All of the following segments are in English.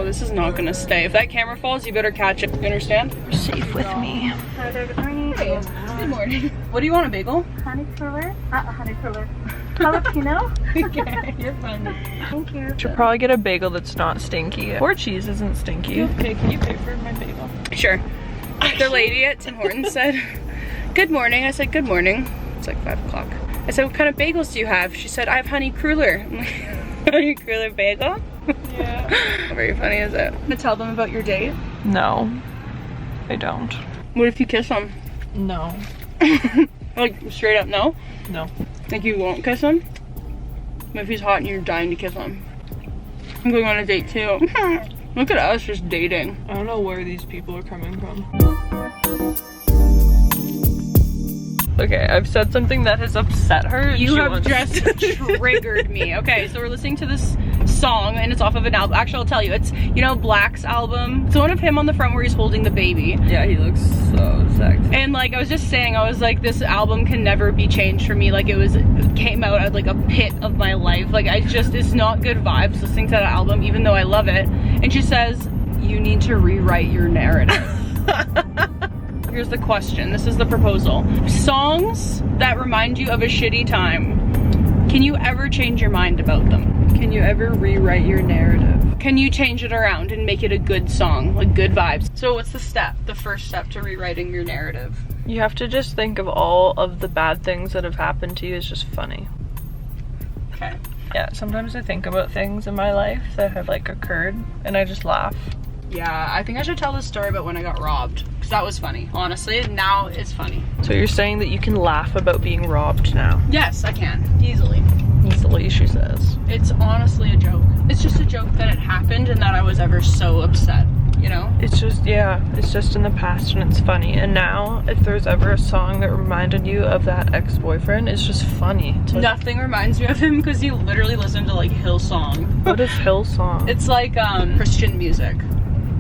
this is not gonna stay. If that camera falls, you better catch it. You understand? You're safe with me. Hi there, good morning. Hey, good morning. What do you want, a bagel? Honey cruller? Honey cruller. Jalapeno? Okay, you're funny. Thank you. Should probably get a bagel that's not stinky. Or cheese isn't stinky. Okay, can you pay for my bagel? Sure. The lady at Tim Hortons said, good morning. I said, good morning. It's like 5 o'clock. I said, what kind of bagels do you have? She said, I have honey cruller. I'm like, honey cruller bagel? Yeah. How very funny is it? I'm gonna tell them about your date. No, I don't. What if you kiss him? No. Like, straight up no? No. Like, you won't kiss him? What if he's hot and you're dying to kiss him? I'm going on a date too. Look at us just dating. I don't know where these people are coming from. Okay, I've said something that has upset her. You have just triggered me. Okay, so we're listening to this song and it's off of an album. Actually, I'll tell you, it's, you know, Black's album. It's one of him on the front where he's holding the baby. Yeah, he looks so sexy. And like, I was just saying, I was like, this album can never be changed for me. Like, it came out at like a pit of my life. Like, it's not good vibes listening to that album, even though I love it. And she says, you need to rewrite your narrative. Here's the question. This is the proposal. Songs that remind you of a shitty time. Can you ever change your mind about them? Can you ever rewrite your narrative? Can you change it around and make it a good song, like good vibes? So what's the step, the first step to rewriting your narrative? You have to just think of all of the bad things that have happened to you as just funny. Okay. Yeah, sometimes I think about things in my life that have like occurred and I just laugh. Yeah, I think I should tell this story about when I got robbed, because that was funny. Honestly, now it's funny. So you're saying that you can laugh about being robbed now? Yes, I can, easily. Easily, she says. It's honestly a joke. It's just a joke that it happened and that I was ever so upset, you know? It's just, yeah, it's just in the past and it's funny. And now, if there's ever a song that reminded you of that ex-boyfriend, it's just funny. It's like, nothing reminds me of him because you literally listen to like Hillsong. what is Hillsong? It's like Christian music.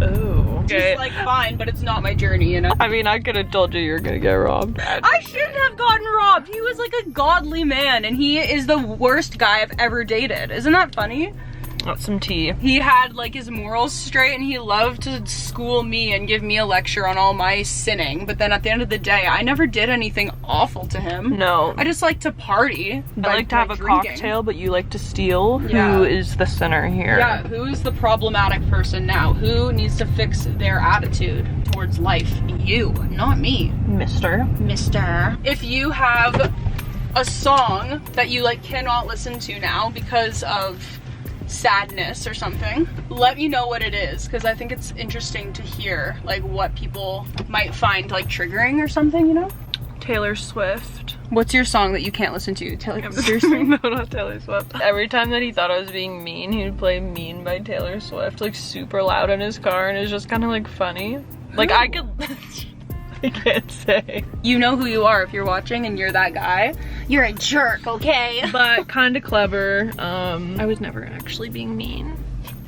Oh. Okay. It's like fine, but it's not my journey, you know? I mean, I could have told you you're gonna get robbed. I shouldn't have gotten robbed. He was like a godly man and he is the worst guy I've ever dated. Isn't that funny? Got some tea. He had like his morals straight and he loved to school me and give me a lecture on all my sinning. But then at the end of the day, I never did anything awful to him. No. I just like to party. I like to have a drinking. cocktail, but you like to steal. Yeah. Who is the sinner here? Yeah, who's the problematic person now? Who needs to fix their attitude towards life? You, not me. Mister. If you have a song that you like cannot listen to now because of sadness or something, let me know what it is, because I think it's interesting to hear like what people might find like triggering or something, you know? Taylor Swift. What's your song that you can't listen to? Seriously? No, not Taylor Swift. Every time that he thought I was being mean, he would play Mean by Taylor Swift like super loud in his car, and it's just kind of like funny. Like, I could I can't say. You know who you are if you're watching and you're that guy. You're a jerk, okay? But kind of clever. I was never actually being mean.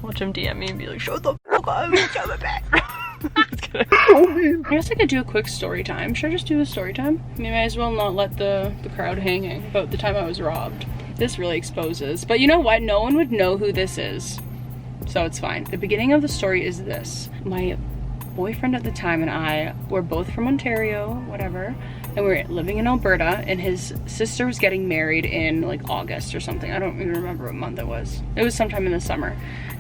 Watch him DM me and be like, shut the fuck up, shut the back. I guess I could do a quick story time. Should I just do a story time? I mean, I might as well not let the crowd hanging about the time I was robbed. This really exposes. But you know what? No one would know who this is. So it's fine. The beginning of the story is this. My boyfriend at the time and I were both from Ontario, whatever, and we were living in Alberta, and his sister was getting married in like August or something. I don't even remember what month it was. It was sometime in the summer.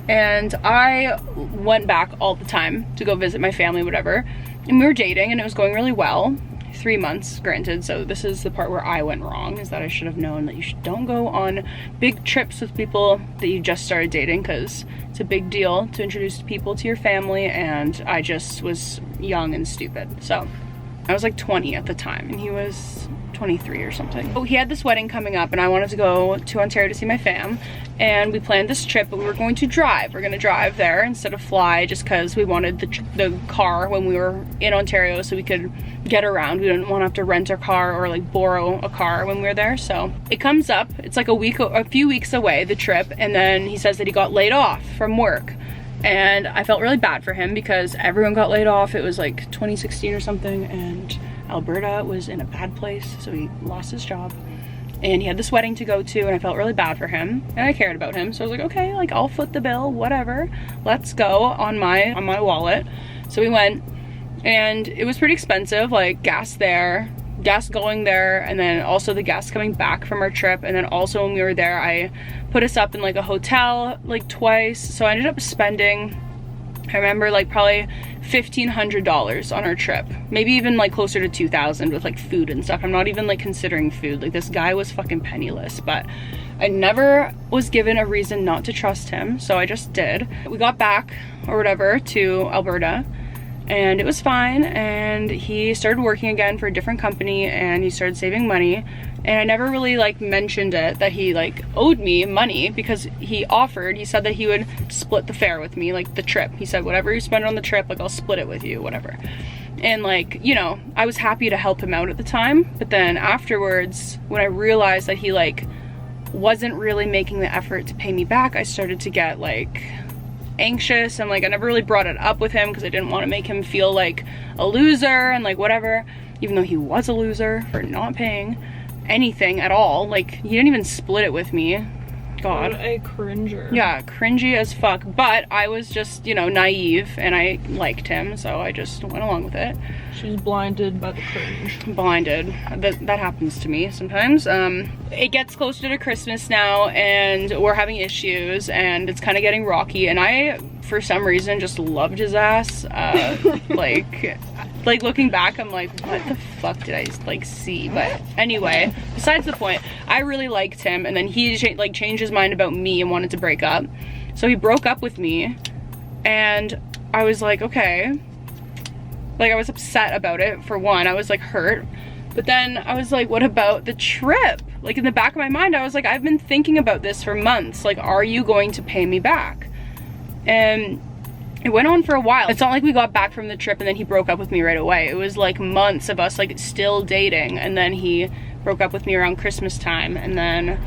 And I went back all the time to go visit my family, whatever. And we were dating and it was going really well. 3 months, granted. So this is the part where I went wrong, is that I should have known that you don't go on big trips with people that you just started dating, because it's a big deal to introduce people to your family, and I just was young and stupid. So I was like 20 at the time and he was 23 or something. Oh, he had this wedding coming up and I wanted to go to Ontario to see my fam, and we planned this trip, but we were going to drive. We're gonna drive there instead of fly, just because we wanted the car when we were in Ontario so we could get around. We didn't want to have to rent a car or like borrow a car when we were there. So it comes up, it's like a few weeks away, the trip, and then he says that he got laid off from work. And I felt really bad for him because everyone got laid off. It was like 2016 or something, and Alberta was in a bad place, so he lost his job. and he had this wedding to go to, and I felt really bad for him, and I cared about him, so I was like, okay, like I'll foot the bill, whatever, let's go, on my wallet. So we went, and it was pretty expensive, like gas there, gas going there, and then also the gas coming back from our trip. And then also when we were there, I put us up in like a hotel like twice, so I ended up spending, I remember, like probably $1,500 on our trip, maybe even like closer to 2,000 with like food and stuff. I'm not even like considering food. Like this guy was fucking penniless, but I never was given a reason not to trust him, so I just did. We got back or whatever to Alberta, and it was fine, and he started working again for a different company, and he started saving money. And I never really like mentioned it that he like owed me money, because he said that he would split the fare with me, like the trip. He said, whatever you spend on the trip, like I'll split it with you, whatever. And like, you know, I was happy to help him out at the time, but then afterwards, when I realized that he like wasn't really making the effort to pay me back, I started to get like anxious, and like I never really brought it up with him because I didn't want to make him feel like a loser and like whatever, even though he was a loser for not paying anything at all. Like he didn't even split it with me. God, what a cringer. Yeah, cringy as fuck. But I was just, you know, naive, and I liked him, so I just went along with it. She was blinded by the cringe. Blinded. That happens to me sometimes. It gets closer to Christmas now, and we're having issues, and it's kind of getting rocky, and I, for some reason, just loved his ass. Like looking back, I'm like, what the fuck did I like see? But anyway, besides the point, I really liked him, and then he changed his mind about me and wanted to break up. So he broke up with me, and I was like, okay. Like I was upset about it, for one. I was like hurt. But then I was like, what about the trip? Like in the back of my mind, I was like, I've been thinking about this for months. Like, are you going to pay me back? And it went on for a while. It's not like we got back from the trip and then he broke up with me right away. It was like months of us like still dating, and then he broke up with me around Christmas time, and then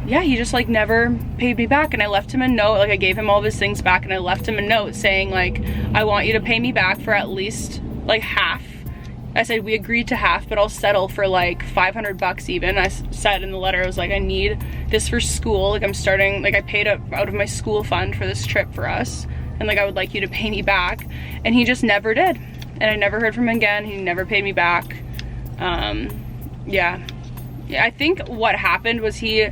yeah, he just like never paid me back. And I left him a note, like I gave him all of his things back, and I left him a note saying like, I want you to pay me back for at least like half. I said we agreed to half, but I'll settle for like 500 bucks even. I said in the letter, I was like, I need this for school. Like I'm starting, like I paid up out of my school fund for this trip for us, and like I would like you to pay me back. And he just never did, and I never heard from him again. He never paid me back. Yeah, I think what happened was he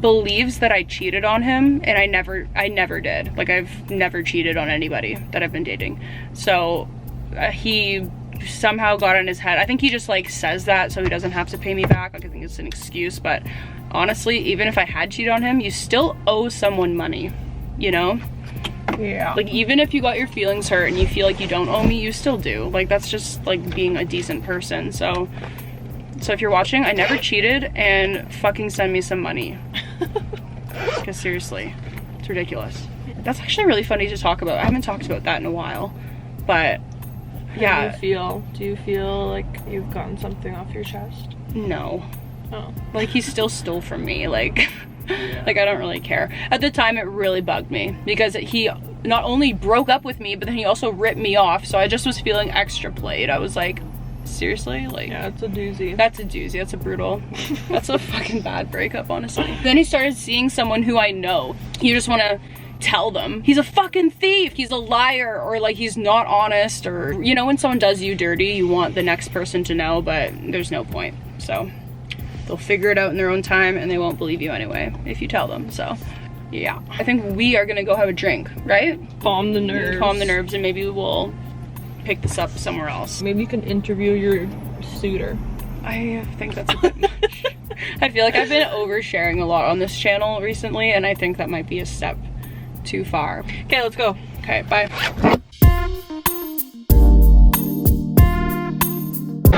believes that I cheated on him, and I never did. Like I've never cheated on anybody that I've been dating. So he somehow got in his head. I think he just like says that so he doesn't have to pay me back. Like I think it's an excuse, but honestly, even if I had cheated on him, you still owe someone money, you know? Yeah. Like even if you got your feelings hurt and you feel like you don't owe me, you still do. Like that's just like being a decent person. So if you're watching, I never cheated, and fucking send me some money. Because seriously, it's ridiculous. That's actually really funny to talk about. I haven't talked about that in a while, but yeah. How do you feel? Do you feel like you've gotten something off your chest? No. Oh. Like he still stole from me, like like I don't really care. At the time it really bugged me because he not only broke up with me, but then he also ripped me off, so I just was feeling extra played. I was like, seriously? Like yeah, it's a doozy. That's a doozy. That's a brutal. That's a fucking bad breakup, honestly. Then he started seeing someone who I know. You just want to tell them he's a fucking thief, he's a liar, or like he's not honest, or you know, when someone does you dirty, you want the next person to know, but there's no point. So they'll figure it out in their own time, and they won't believe you anyway if you tell them. So yeah, I think we are gonna go have a drink, right? Calm the nerves. Calm the nerves, and maybe we'll pick this up somewhere else. Maybe you can interview your suitor. I think that's a bit much. I feel like I've been oversharing a lot on this channel recently, and I think that might be a step too far. Okay, let's go. Okay, bye.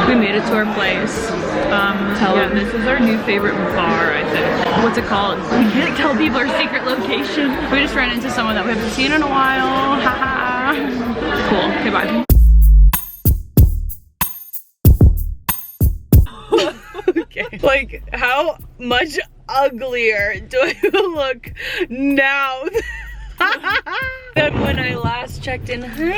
We made it to our place. Yeah, this is our new favorite bar, I think. What's it called? We can't tell people our secret location. We just ran into someone that we haven't seen in a while. Haha. Cool. Okay, bye. Okay. Like, how much uglier do I look now And when I last checked in, hi.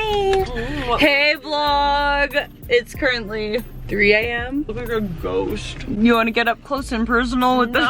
Hey vlog. It's currently 3 a.m. Look like a ghost. You want to get up close and personal with this?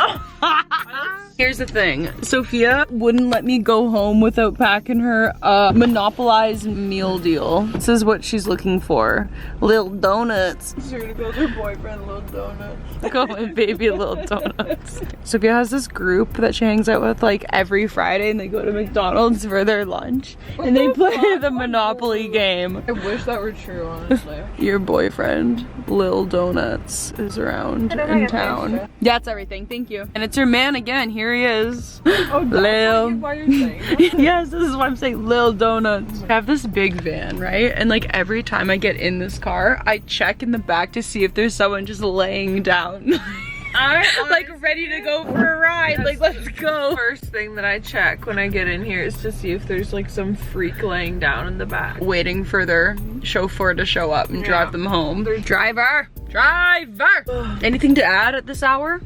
Here's the thing. Sophia wouldn't let me go home without packing her a monopolized meal deal. This is what she's looking for. Little donuts. She's gonna call her boyfriend Little Donuts. Call my baby Little Donuts. Sophia has this group that she hangs out with like every Friday, and they go to McDonald's for their lunch. And they play the Monopoly game. I wish that were true, honestly. Your boyfriend, Lil Donuts, is around in town. Yeah, that's everything. Thank you. And it's your man again. Here he is. Oh, Lil. why you're saying that? Yes, this is why I'm saying Lil Donuts. I have this big van, right? And like every time I get in this car, I check in the back to see if there's someone just laying down. Like ready to go for a ride. Like, let's go. First thing that I check when I get in here is to see if there's like some freak laying down in the back. Waiting for their chauffeur to show up and drive them home. Driver! Anything to add at this hour?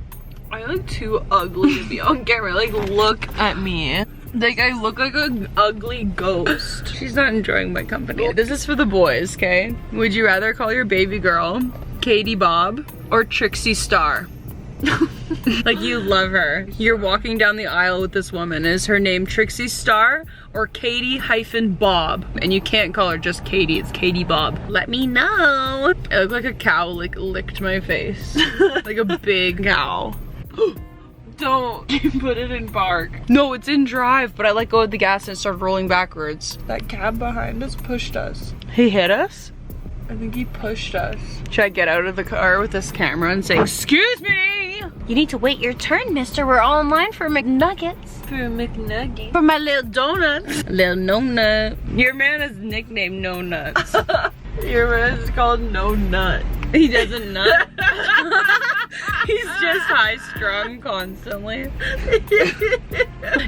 I look too ugly to be on camera. Like, look at me. Like, I look like an ugly ghost. She's not enjoying my company. This is for the boys, okay? Would you rather call your baby girl Katie Bob or Trixie Star? Like, you love her. You're walking down the aisle with this woman. Is her name Trixie Star or Katie-Bob? And you can't call her just Katie, it's Katie Bob. Let me know. I look like a cow like licked my face. Like a big cow. Don't put it in park. No, it's in drive, but I let go of the gas and it started rolling backwards. That cab behind us pushed us. He hit us? I think he pushed us. Should I get out of the car with this camera and say, excuse me? You need to wait your turn, mister. We're all in line for McNuggets. For a McNugget. For my little donuts. Little no nut. Your man is nicknamed No Nuts. Your man is called No Nut. He doesn't nut. He's just high strung constantly.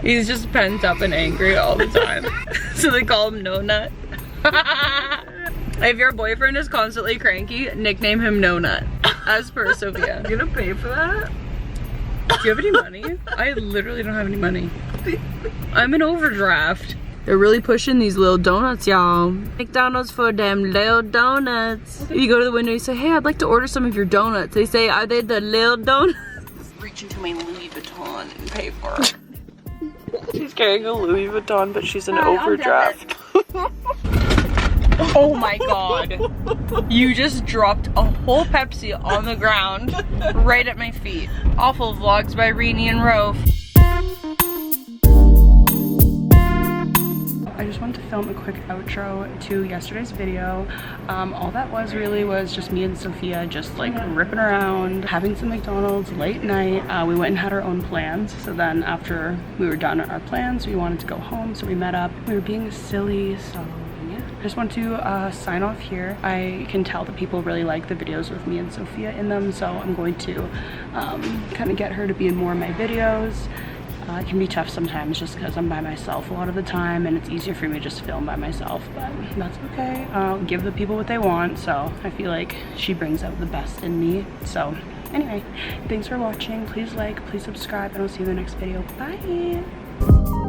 He's just pent up and angry all the time. So they call him No Nut. If your boyfriend is constantly cranky, nickname him No Nut. As per Sophia. You gonna pay for that? Do you have any money? I literally don't have any money. I'm in overdraft. They're really pushing these little donuts, y'all. McDonald's for them little donuts. You go to the window, you say, hey, I'd like to order some of your donuts. They say, are they the little donuts? Reach into my Louis Vuitton and pay for it. She's carrying a Louis Vuitton, but she's in overdraft. Oh my god. You just dropped a whole Pepsi on the ground right at my feet. Awful vlogs by Reenie and Rove. I just wanted to film a quick outro to yesterday's video. All that was really was just me and Sophia just like ripping around, having some McDonald's late night. We went and had our own plans. So then after we were done our plans, we wanted to go home. So we met up. We were being silly, so I just want to sign off here. I can tell that people really like the videos with me and Sophia in them, so I'm going to kind of get her to be in more of my videos. It can be tough sometimes just because I'm by myself a lot of the time and it's easier for me just to film by myself, but that's okay. I'll give the people what they want, so I feel like she brings out the best in me. So anyway, thanks for watching. Please like, please subscribe, and I'll see you in the next video. Bye!